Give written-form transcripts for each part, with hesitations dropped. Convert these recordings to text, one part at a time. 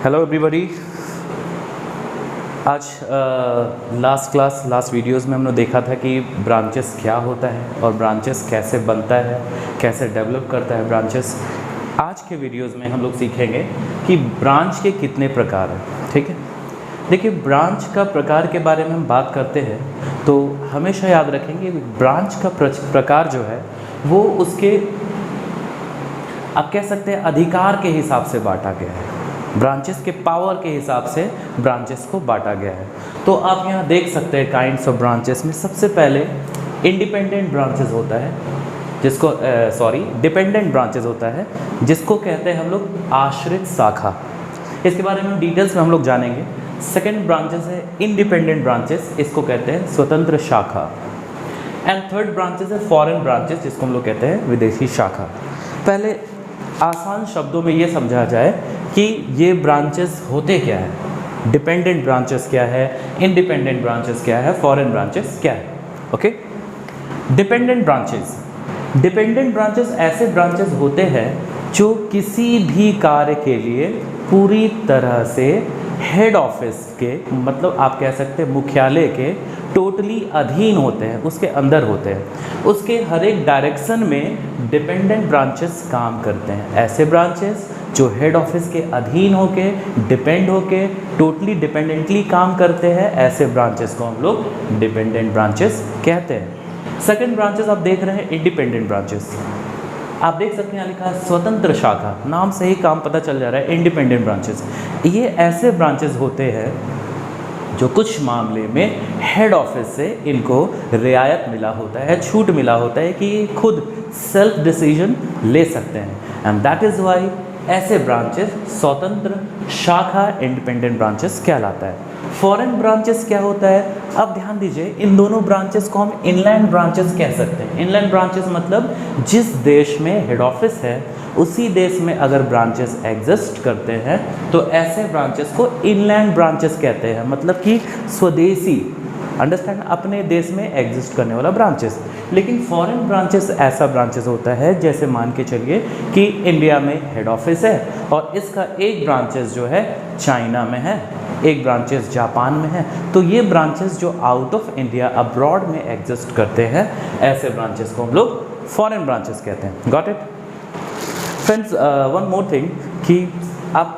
Hello everybody. आज last videos में हमने देखा था कि ब्रांचेस क्या होता है और ब्रांचेस कैसे बनता है, कैसे डेवलप करता है ब्रांचेस। आज के वीडियोस में हम लोग सीखेंगे कि ब्रांच के कितने प्रकार हैं। ठीक है, देखिए ब्रांच का प्रकार के बारे में हम बात करते हैं तो हमेशा याद रखेंगे ब्रांच का प्रकार जो है वो उसके आप कह सकते हैं अधिकार के हिसाब से बांटा गया है। ब्रांचेस के पावर के हिसाब से ब्रांचेस को बांटा गया है। तो आप यहाँ देख सकते हैं काइंड्स ऑफ ब्रांचेस में सबसे पहले इंडिपेंडेंट ब्रांचेस होता है जिसको डिपेंडेंट ब्रांचेस होता है जिसको कहते हैं हम लोग आश्रित शाखा। इसके बारे में डिटेल्स में हम लोग जानेंगे। सेकेंड ब्रांचेस है इंडिपेंडेंट ब्रांचेस, इसको कहते हैं स्वतंत्र शाखा। एंड थर्ड ब्रांचेस है फॉरेन ब्रांचेस जिसको हम लोग कहते हैं विदेशी शाखा। पहले आसान शब्दों में ये समझा जाए कि ये ब्रांचेस होते क्या है, डिपेंडेंट ब्रांचेस क्या है, इंडिपेंडेंट ब्रांचेस क्या है, फॉरेन ब्रांचेस क्या है। ओके, डिपेंडेंट ब्रांचेस ऐसे ब्रांचेस होते हैं जो किसी भी कार्य के लिए पूरी तरह से हेड ऑफिस के मतलब आप कह सकते हैं मुख्यालय के टोटली अधीन होते हैं, उसके अंदर होते हैं। उसके हर एक डायरेक्शन में डिपेंडेंट ब्रांचेस काम करते हैं। ऐसे ब्रांचेस जो हेड ऑफिस के अधीन होके डिपेंड होके टोटली डिपेंडेंटली काम करते हैं, ऐसे ब्रांचेस को हम लोग डिपेंडेंट ब्रांचेस कहते हैं। सेकंड ब्रांचेस आप देख रहे हैं इंडिपेंडेंट ब्रांचेस। आप देख सकते हैं यहाँ लिखा है स्वतंत्र शाखा, नाम से ही काम पता चल जा रहा है इंडिपेंडेंट ब्रांचेस। ये ऐसे ब्रांचेस होते हैं जो कुछ मामले में हेड ऑफिस से इनको रियायत मिला होता है, छूट मिला होता है कि खुद सेल्फ डिसीजन ले सकते हैं। एंड दैट इज़ वाई ऐसे ब्रांचेस स्वतंत्र शाखा इंडिपेंडेंट ब्रांचेस कहलाता है। फॉरेन ब्रांचेस क्या होता है, अब ध्यान दीजिए इन दोनों ब्रांचेस को हम इनलैंड ब्रांचेस कह सकते हैं। इनलैंड ब्रांचेस मतलब जिस देश में हेड ऑफिस है उसी देश में अगर ब्रांचेस एग्जिस्ट करते हैं तो ऐसे ब्रांचेस को इनलैंड ब्रांचेस कहते हैं, मतलब कि स्वदेशी, अंडरस्टैंड, अपने देश में एग्जिस्ट करने वाला ब्रांचेस। लेकिन फॉरेन ब्रांचेस ऐसा ब्रांचेस होता है जैसे मान के चलिए कि इंडिया में हेड ऑफिस है और इसका एक ब्रांचेस जो है चाइना में है, एक ब्रांचेस जापान में है, तो ये ब्रांचेस जो आउट ऑफ इंडिया अब्रॉड में एग्जिस्ट करते हैं ऐसे ब्रांचेस को हम लोग फॉरेन ब्रांचेस कहते हैं। Got it friends. One more thing कि आप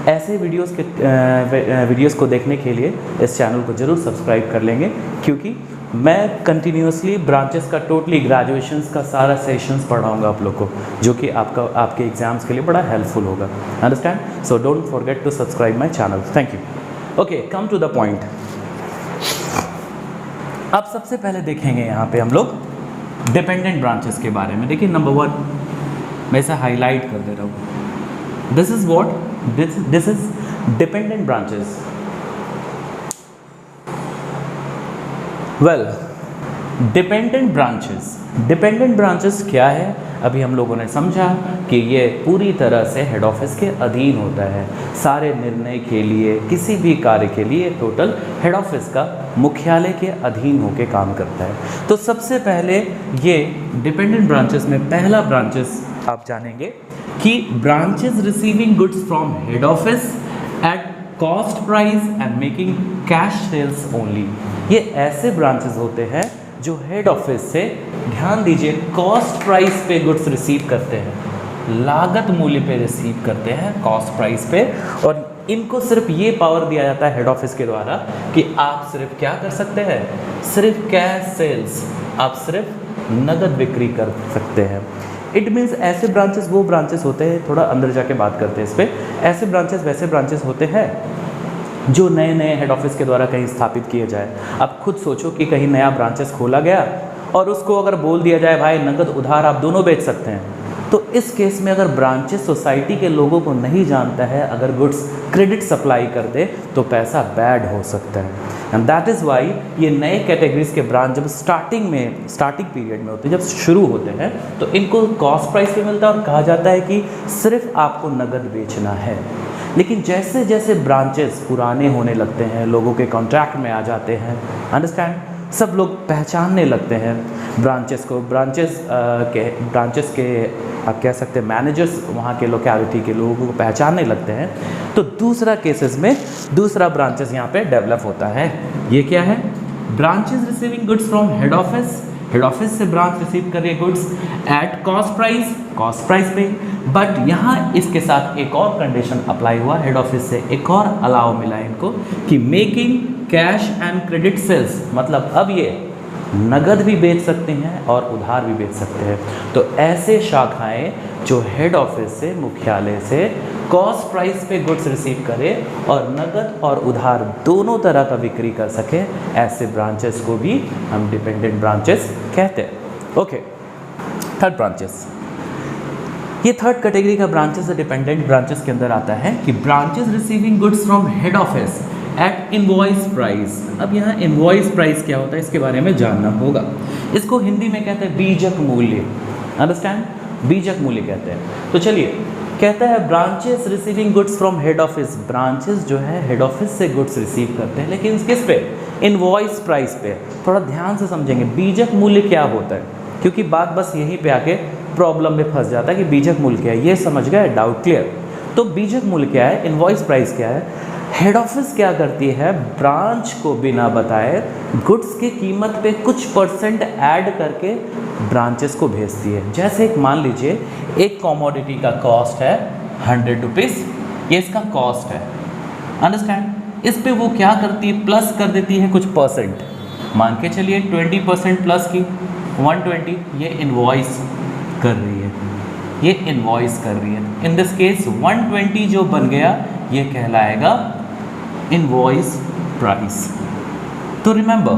ऐसे वीडियोस को देखने के लिए इस चैनल को ज़रूर सब्सक्राइब कर लेंगे, क्योंकि मैं कंटिन्यूसली ब्रांचेस का टोटली ग्रेजुएशंस का सारा सेशंस पढ़ाऊंगा आप लोग को, जो कि आपके एग्जाम्स के लिए बड़ा हेल्पफुल होगा। Understand? So don't forget to subscribe my channel. Thank you. Okay, come to the point. अब सबसे पहले देखेंगे यहाँ पे हम लोग डिपेंडेंट ब्रांचेस के बारे में। देखिए नंबर 1 मैं इसे हाईलाइट कर दे रहा हूँ। This is what this is dependent branches. Well, dependent branches क्या है, अभी हम लोगों ने समझा कि ये पूरी तरह से हेड ऑफिस के अधीन होता है। सारे निर्णय के लिए, किसी भी कार्य के लिए टोटल हेड ऑफिस का मुख्यालय के अधीन होकर काम करता है। तो सबसे पहले ये डिपेंडेंट ब्रांचेस में पहला ब्रांचेस आप जानेंगे कि branches receiving goods from head office eight cost price and making cash sales only. ये ऐसे ब्रांचेस होते हैं जो हेड ऑफिस से, ध्यान दीजिए, कॉस्ट प्राइस पे गुड्स रिसीव करते हैं, लागत मूल्य पे रिसीव करते हैं, कॉस्ट प्राइस पे। और इनको सिर्फ ये पावर दिया जाता है हेड ऑफिस के द्वारा कि आप सिर्फ क्या कर सकते हैं, सिर्फ कैश सेल्स, आप सिर्फ नगद बिक्री कर सकते हैं। इट मीन्स ऐसे ब्रांचेस वो ब्रांचेस होते हैं, थोड़ा अंदर जाके बात करते हैं इस पर। ऐसे ब्रांचेस वैसे ब्रांचेस होते हैं जो नए नए हेड ऑफिस के द्वारा कहीं स्थापित किए जाए। आप खुद सोचो कि कहीं नया ब्रांचेस खोला गया और उसको अगर बोल दिया जाए भाई नगद उधार आप दोनों बेच सकते हैं, तो इस केस में अगर ब्रांचेस सोसाइटी के लोगों को नहीं जानता है, अगर गुड्स क्रेडिट सप्लाई कर दे तो पैसा बैड हो सकता है। एंड दैट इज़ वाई ये नए कैटेगरीज के ब्रांच जब स्टार्टिंग पीरियड में होते हैं, जब शुरू होते हैं, तो इनको कॉस्ट प्राइस पे मिलता है और कहा जाता है कि सिर्फ आपको नगद बेचना है। लेकिन जैसे जैसे ब्रांचेस पुराने होने लगते हैं, लोगों के कॉन्ट्रैक्ट में आ जाते हैं, अंडरस्टैंड, सब लोग पहचानने लगते हैं, ब्रांचेस के आप कह सकते हैं मैनेजर्स वहाँ के लोकेलिटी के लोगों को पहचानने लगते हैं, तो दूसरा केसेस में दूसरा ब्रांचेस यहाँ पे डेवलप होता है। ये क्या है? Branches receiving goods from head office, head office से ब्रांच रिसीव कर रही है गुड्स एट कॉस्ट प्राइस पे। बट यहाँ इसके साथ एक और कंडीशन अप्लाई हुआ, हेड ऑफिस से एक और अलाउ मिला इनको कि making cash and credit sales, मतलब अब ये नगद भी बेच सकते हैं और उधार भी बेच सकते हैं। तो ऐसे शाखाएं जो हेड ऑफिस से, मुख्यालय से कॉस्ट प्राइस पे गुड्स रिसीव करे और नगद और उधार दोनों तरह का बिक्री कर सके, ऐसे ब्रांचेस को भी हम डिपेंडेंट ब्रांचेस कहते हैं। ओके, थर्ड ब्रांचेस, ये थर्ड कैटेगरी का ब्रांचेस डिपेंडेंट ब्रांचेस के अंदर आता है कि branches receiving goods from head office at invoice price. अब यहाँ इनवॉइस प्राइस क्या होता है इसके बारे में जानना होगा। इसको हिंदी में कहते हैं बीजक मूल्य, अंडरस्टैंड, बीजक मूल्य कहते हैं। तो चलिए, कहता है branches receiving goods from head office, branches जो है हेड ऑफिस से गुड्स रिसीव करते हैं, लेकिन किस पे? इनवॉइस प्राइस पे। थोड़ा ध्यान से समझेंगे बीजक मूल्य क्या होता है, क्योंकि बात बस यहीं पे आके प्रॉब्लम में फंस जाता है कि बीजक मूल्य क्या है। ये समझ गए? Doubt clear? तो बीजक मूल्य क्या है, इनवॉइस प्राइस क्या है? हेड ऑफिस क्या करती है, ब्रांच को बिना बताए गुड्स की कीमत पे कुछ % ऐड करके ब्रांचेस को भेजती है। जैसे एक मान लीजिए एक कमोडिटी का कॉस्ट है 100 रुपीज़, ये इसका कॉस्ट है, अंडरस्टैंड। इस पे वो क्या करती है, प्लस कर देती है कुछ %, मान के चलिए 20% प्लस की 120, ये इनवॉइस कर रही है, ये इनवॉइस कर रही है। इन दिस केस 120 जो बन गया ये कहलाएगा इनवॉइस प्राइस। तो रिमेंबर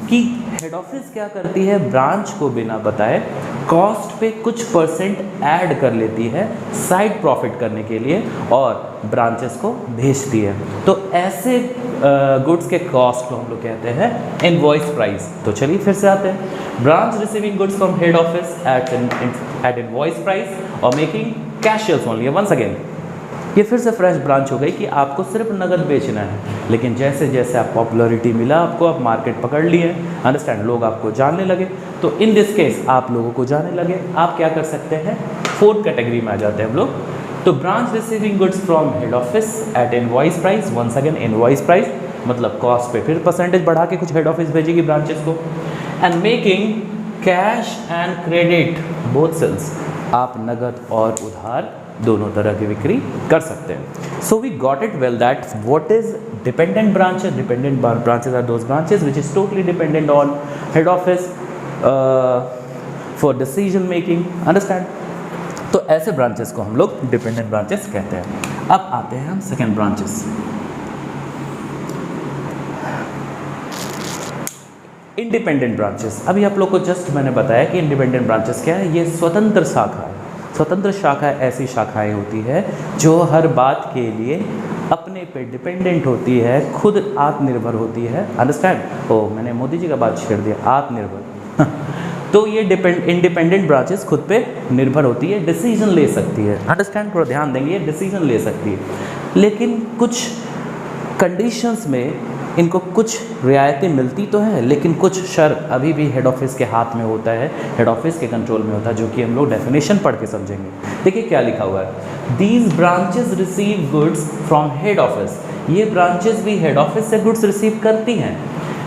कि हेड ऑफिस क्या करती है, ब्रांच को बिना बताए कॉस्ट पे कुछ % ऐड कर लेती है साइड प्रॉफिट करने के लिए और ब्रांचेस को भेजती है। तो ऐसे गुड्स के कॉस्ट को हम लोग कहते हैं इनवॉइस प्राइस। तो चलिए फिर से आते हैं, branch receiving goods from head office at invoice price और making cash sales only. Once again ये फिर से फ्रेश ब्रांच हो गई कि आपको सिर्फ नगद बेचना है, लेकिन जैसे जैसे आप पॉपुलैरिटी मिला आपको, आप मार्केट पकड़ लिए, अंडरस्टैंड, लोग आपको जानने लगे, तो इन दिस केस आप लोगों को जानने लगे, आप क्या कर सकते हैं, फोर्थ कैटेगरी में आ जाते हैं हम लोग। तो branch receiving goods from head office at invoice price, once again invoice price, मतलब कॉस्ट पे फिर % बढ़ा के कुछ हेड ऑफिस भेजेगी ब्रांचेस को। And making cash and credit both sales, आप नगद और उधार दोनों तरह की बिक्री कर सकते हैं। So we got it well that what is dependent branches. Dependent branches are those branches which is totally dependent on head office for decision making, understand. तो ऐसे ब्रांचेस को हम लोग डिपेंडेंट ब्रांचेस कहते हैं। अब आते हैं हम सेकेंड ब्रांचेस, इंडिपेंडेंट ब्रांचेस। अभी आप लोग को जस्ट मैंने बताया कि इंडिपेंडेंट ब्रांचेस क्या है, ये स्वतंत्र शाखा है। स्वतंत्र शाखा ऐसी शाखाएं होती है जो हर बात के लिए अपने पे डिपेंडेंट होती है, खुद आत्मनिर्भर होती है, अंडरस्टैंड। ओ मैंने मोदी जी का बात छेड़ दिया, आत्मनिर्भर तो ये इंडिपेंडेंट ब्रांचेस खुद पे निर्भर होती है, डिसीजन ले सकती है, अंडरस्टैंड, थोड़ा ध्यान देंगे, ये डिसीजन ले सकती है, लेकिन कुछ कंडीशंस में इनको कुछ रियायतें मिलती तो है, लेकिन कुछ शर्त अभी भी हेड ऑफिस के हाथ में होता है, हेड ऑफिस के कंट्रोल में होता है, जो कि हम लोग डेफिनेशन पढ़ के समझेंगे। देखिए क्या लिखा हुआ है, these branches receive goods from head office, ये ब्रांचेस भी हेड ऑफिस से गुड्स रिसीव करती हैं,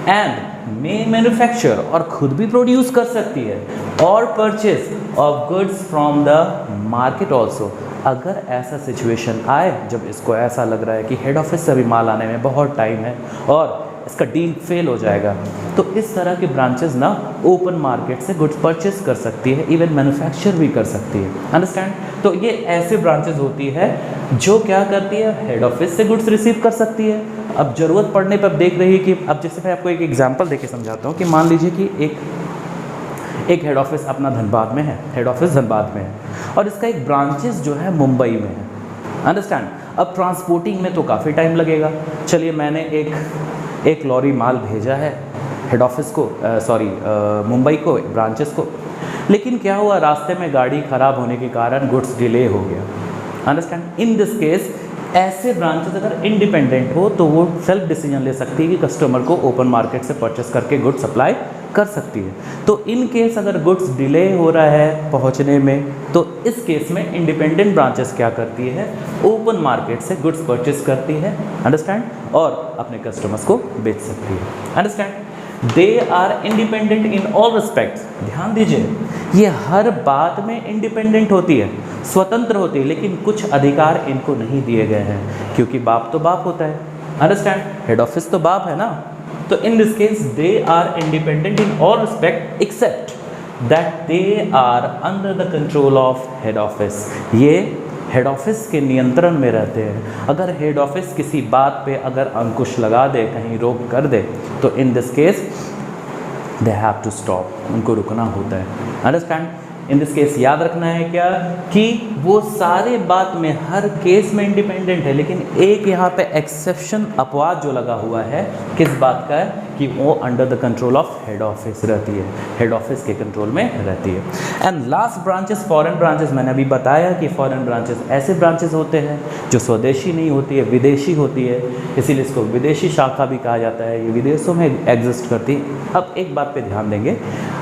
एंड मे मैन्युफैक्चर, और खुद भी प्रोड्यूस कर सकती है, और purchase of goods from the market also. अगर ऐसा सिचुएशन आए जब इसको ऐसा लग रहा है कि हेड ऑफिस से अभी माल आने में बहुत टाइम है और इसका डील फेल हो जाएगा, तो इस तरह की ब्रांचेस ना ओपन मार्केट से गुड्स परचेस कर सकती है, इवन मैन्युफैक्चर भी कर सकती है, अंडरस्टैंड। तो ये ऐसे ब्रांचेस होती है जो क्या करती है, हेड ऑफिस से गुड्स रिसीव कर सकती है। अब ज़रूरत पड़ने पर देख रही है कि, अब जैसे मैं आपको एक एग्जाम्पल देके समझाता हूँ कि मान लीजिए कि एक हेड ऑफिस अपना धनबाद में है, हेड ऑफिस धनबाद में है, और इसका एक ब्रांचेस जो है मुंबई में है, अंडरस्टैंड। अब ट्रांसपोर्टिंग में तो काफ़ी टाइम लगेगा। चलिए मैंने एक लॉरी माल भेजा है हेड ऑफिस को, मुंबई को, ब्रांचेस को, लेकिन क्या हुआ, रास्ते में गाड़ी ख़राब होने के कारण गुड्स डिले हो गया, अंडरस्टैंड। इन दिस केस ऐसे ब्रांचेस अगर इंडिपेंडेंट हो तो वो सेल्फ डिसीजन ले सकती है कि कस्टमर को ओपन मार्केट से परचेस करके गुड सप्लाई कर सकती है। तो इन केस अगर गुड्स डिले हो रहा है पहुंचने में, तो इस केस में इंडिपेंडेंट ब्रांचेस क्या करती है, ओपन मार्केट से गुड्स परचेस करती है, अंडरस्टैंड, और अपने कस्टमर्स को बेच सकती है, understand. They are independent in all respects, ध्यान दीजिए, ये हर बात में इंडिपेंडेंट होती है, स्वतंत्र होती है, लेकिन कुछ अधिकार इनको नहीं दिए गए हैं, क्योंकि बाप तो बाप होता है, अंडरस्टैंड, हेड ऑफिस तो बाप है ना। तो in this case they are independent in all respect except that they are under the control of head office. ये हेड ऑफिस के नियंत्रण में रहते हैं। अगर हेड ऑफिस किसी बात पे अगर अंकुश लगा दे, कहीं रोक कर दे, तो in this case they have to stop, उनको रुकना होता है, अंडरस्टैंड। इन दिस केस याद रखना है क्या, कि वो सारे बात में हर केस में इंडिपेंडेंट है, लेकिन एक यहाँ पे एक्सेप्शन, अपवाद जो लगा हुआ है, किस बात का है, कि वो under the control of head office रहती है, हेड ऑफिस के कंट्रोल में रहती है। And last branches, foreign branches, मैंने अभी बताया कि फॉरेन ब्रांचेस ऐसे ब्रांचेस होते हैं जो स्वदेशी नहीं होती है, विदेशी होती है, इसीलिए इसको विदेशी शाखा भी कहा जाता है, ये विदेशों में एग्जिस्ट करती है। अब एक बात पे ध्यान देंगे,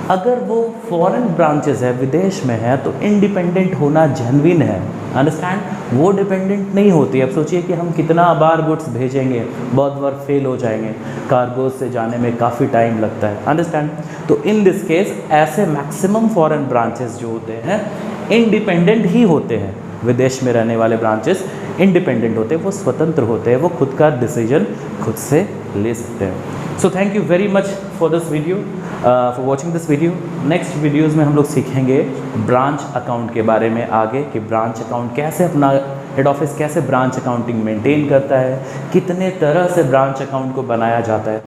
अगर वो फॉरेन ब्रांचेस है, विदेश में है, तो इंडिपेंडेंट होना जेन्युइन है, अंडरस्टैंड, वो डिपेंडेंट नहीं होती। अब सोचिए कि हम कितना बार गुड्स भेजेंगे, बहुत बार फेल हो जाएंगे, कार्गो से जाने में काफ़ी टाइम लगता है, अंडरस्टैंड। तो इन दिस केस ऐसे मैक्सिमम फॉरेन ब्रांचेस जो होते हैं इंडिपेंडेंट ही होते हैं। विदेश में रहने वाले ब्रांचेस इंडिपेंडेंट होते हैं, वो स्वतंत्र होते हैं, वो खुद का डिसीजन खुद से ले सकते हैं। So thank you very much for this video, for watching this video. Next videos में हम लोग सीखेंगे ब्रांच अकाउंट के बारे में आगे, कि ब्रांच अकाउंट कैसे, अपना हेड ऑफिस कैसे ब्रांच अकाउंटिंग मेंटेन करता है, कितने तरह से ब्रांच अकाउंट को बनाया जाता है।